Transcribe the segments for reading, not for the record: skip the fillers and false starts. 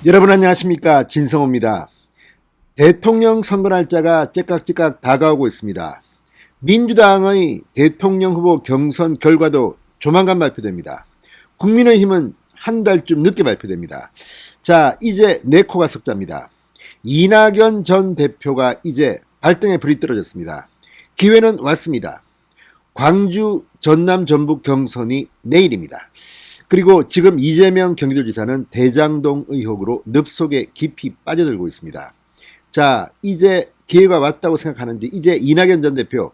여러분 안녕하십니까, 진성호입니다. 대통령 선거 날짜가 째깍째깍 다가오고 있습니다. 민주당의 대통령 후보 경선 결과도 조만간 발표됩니다. 국민의힘은 한 달쯤 늦게 발표됩니다. 자, 이제 네 코가 석자입니다. 이낙연 전 대표가 이제 발등에 불이 떨어졌습니다. 기회는 왔습니다. 광주, 전남, 전북 경선이 내일입니다. 그리고 지금 이재명 경기도지사는 대장동 의혹으로 늪속에 깊이 빠져들고 있습니다. 자, 이제 기회가 왔다고 생각하는지 이제 이낙연 전 대표,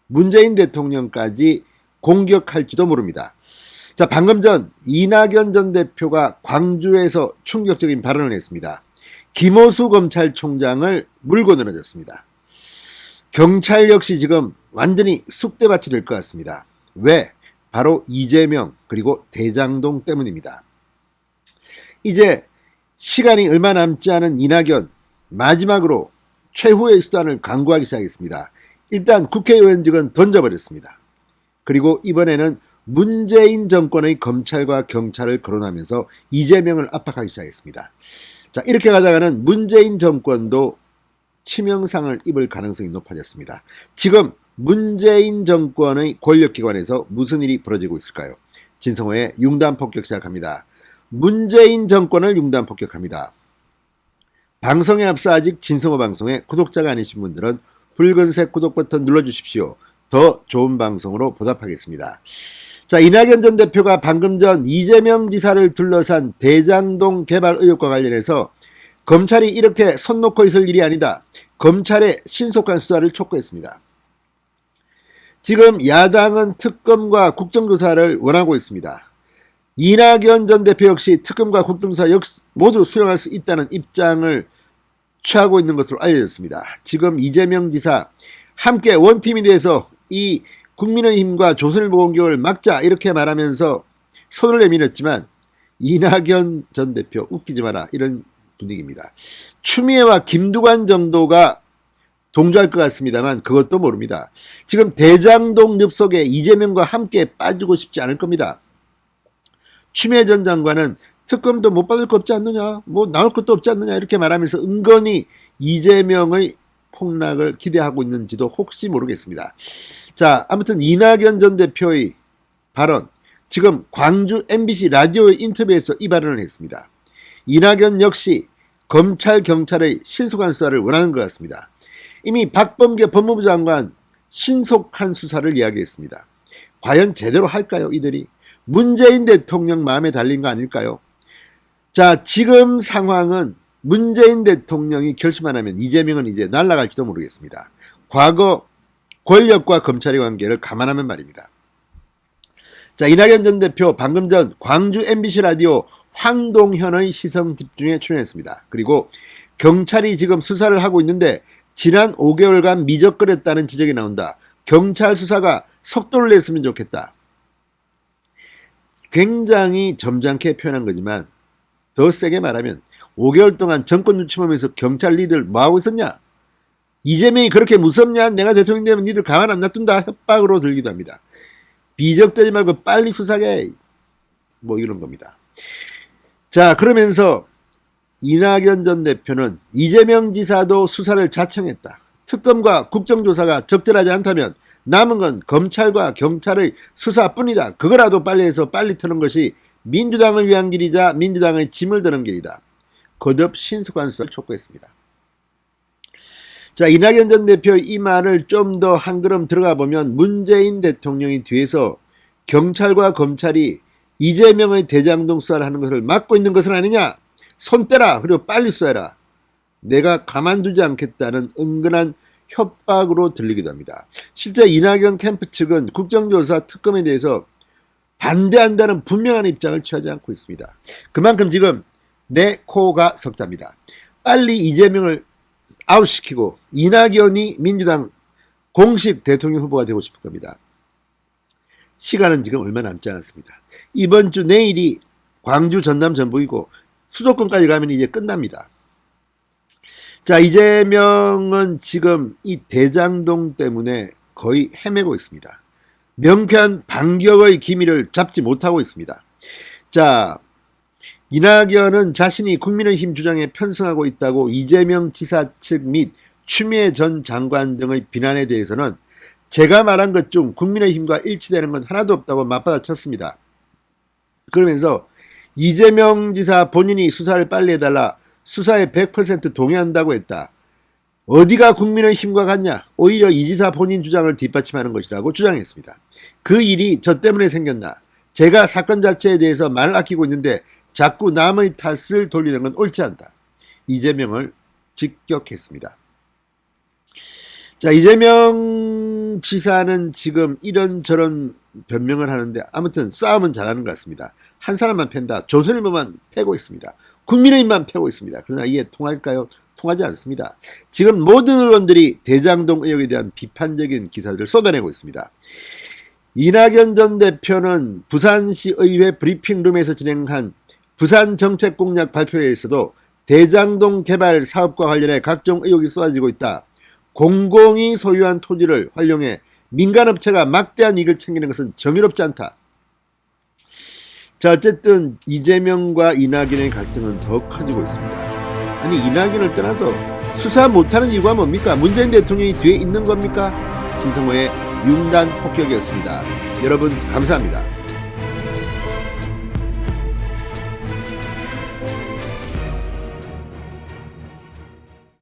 문재인 대통령까지 공격할지도 모릅니다. 자, 방금 전 이낙연 전 대표가 광주에서 충격적인 발언을 했습니다. 김호수 검찰총장을 물고 늘어졌습니다. 경찰 역시 지금 완전히 쑥대밭이 될 것 같습니다. 왜? 바로 이재명 그리고 대장동 때문입니다. 이제 시간이 얼마 남지 않은 이낙연, 마지막으로 최후의 수단을 강구하기 시작했습니다. 일단 국회의원직은 던져버렸습니다. 그리고 이번에는 문재인 정권의 검찰과 경찰을 거론하면서 이재명을 압박하기 시작했습니다. 자, 이렇게 가다가는 문재인 정권도 치명상을 입을 가능성이 높아졌습니다. 지금 문재인 정권의 권력기관에서 무슨 일이 벌어지고 있을까요? 진성호의 융단폭격 시작합니다. 문재인 정권을 융단폭격합니다. 방송에 앞서 아직 진성호 방송에 구독자가 아니신 분들은 붉은색 구독 버튼 눌러주십시오. 더 좋은 방송으로 보답하겠습니다. 자, 이낙연 전 대표가 방금 전 이재명 지사를 둘러싼 대장동 개발 의혹과 관련해서 검찰이 이렇게 손 놓고 있을 일이 아니다. 검찰의 신속한 수사를 촉구했습니다. 지금 야당은 특검과 국정조사를 원하고 있습니다. 이낙연 전 대표 역시 특검과 국정조사 역시 모두 수용할 수 있다는 입장을 취하고 있는 것으로 알려졌습니다. 지금 이재명 지사 함께 원팀이 돼서 이 국민의힘과 조선일보 공격을 막자 이렇게 말하면서 손을 내밀었지만 이낙연 전 대표 웃기지 마라 이런 분위기입니다. 추미애와 김두관 정도가 동조할 것 같습니다만 그것도 모릅니다. 지금 대장동 늪속에 이재명과 함께 빠지고 싶지 않을 겁니다. 추미애 전 장관은 특검도 못 받을 거 없지 않느냐, 뭐 나올 것도 없지 않느냐 이렇게 말하면서 은근히 이재명의 폭락을 기대하고 있는지도 혹시 모르겠습니다. 자, 아무튼 이낙연 전 대표의 발언, 지금 광주 MBC 라디오의 인터뷰에서 이 발언을 했습니다. 이낙연 역시 검찰, 경찰의 신속한 수사를 원하는 것 같습니다. 이미 박범계 법무부 장관 신속한 수사를 이야기했습니다. 과연 제대로 할까요, 이들이? 문재인 대통령 마음에 달린 거 아닐까요? 자, 지금 상황은 문재인 대통령이 결심만 하면 이재명은 이제 날아갈지도 모르겠습니다. 과거 권력과 검찰의 관계를 감안하면 말입니다. 자, 이낙연 전 대표 방금 전 광주 MBC 라디오 황동현의 시선집중에 출연했습니다. 그리고 경찰이 지금 수사를 하고 있는데 지난 5개월간 미적거렸다는 지적이 나온다. 경찰 수사가 속도를 냈으면 좋겠다. 굉장히 점잖게 표현한 거지만 더 세게 말하면 5개월 동안 정권 유침하면서 경찰 니들 뭐하고 있었냐? 이재명이 그렇게 무섭냐? 내가 대통령 되면 니들 가만 안 놔둔다. 협박으로 들기도 합니다. 비적대지 말고 빨리 수사해. 뭐 이런 겁니다. 자, 그러면서 이낙연 전 대표는 이재명 지사도 수사를 자청했다. 특검과 국정조사가 적절하지 않다면 남은 건 검찰과 경찰의 수사뿐이다. 그거라도 빨리 해서 빨리 트는 것이 민주당을 위한 길이자 민주당의 짐을 드는 길이다. 거듭 신속한 수사를 촉구했습니다. 자, 이낙연 전 대표의 이 말을 좀 더 한 걸음 들어가 보면 문재인 대통령이 뒤에서 경찰과 검찰이 이재명의 대장동 수사를 하는 것을 막고 있는 것은 아니냐? 손 떼라. 그리고 빨리 수사해라. 내가 가만두지 않겠다는 은근한 협박으로 들리기도 합니다. 실제 이낙연 캠프 측은 국정조사 특검에 대해서 반대한다는 분명한 입장을 취하지 않고 있습니다. 그만큼 지금 내 코가 석자입니다. 빨리 이재명을 아웃시키고 이낙연이 민주당 공식 대통령 후보가 되고 싶을 겁니다. 시간은 지금 얼마 남지 않았습니다. 이번 주 내일이 광주, 전남, 전북이고 수도권까지 가면 이제 끝납니다. 자, 이재명은 지금 이 대장동 때문에 거의 헤매고 있습니다. 명쾌한 반격의 기미를 잡지 못하고 있습니다. 자, 이낙연은 자신이 국민의힘 주장에 편승하고 있다고 이재명 지사 측 및 추미애 전 장관 등의 비난에 대해서는 제가 말한 것 중 국민의힘과 일치되는 건 하나도 없다고 맞받아쳤습니다. 그러면서 이재명 지사 본인이 수사를 빨리 해달라, 수사에 100% 동의한다고 했다. 어디가 국민의힘과 같냐? 오히려 이 지사 본인 주장을 뒷받침하는 것이라고 주장했습니다. 그 일이 저 때문에 생겼나? 제가 사건 자체에 대해서 말을 아끼고 있는데 자꾸 남의 탓을 돌리는 건 옳지 않다. 이재명을 직격했습니다. 자, 이재명 지사는 지금 이런저런 변명을 하는데 아무튼 싸움은 잘하는 것 같습니다. 한 사람만 팬다. 조선일보만 패고 있습니다. 국민의힘만 패고 있습니다. 그러나 이게 통할까요? 통하지 않습니다. 지금 모든 언론들이 대장동 의혹에 대한 비판적인 기사들을 쏟아내고 있습니다. 이낙연 전 대표는 부산시 의회 브리핑룸에서 진행한 부산 정책 공약 발표회에서도 대장동 개발 사업과 관련해 각종 의혹이 쏟아지고 있다. 공공이 소유한 토지를 활용해 민간업체가 막대한 이익을 챙기는 것은 정의롭지 않다. 자, 어쨌든 이재명과 이낙연의 갈등은 더 커지고 있습니다. 아니, 이낙연을 떠나서 수사 못하는 이유가 뭡니까? 문재인 대통령이 뒤에 있는 겁니까? 진성호의 융단 폭격이었습니다. 여러분 감사합니다.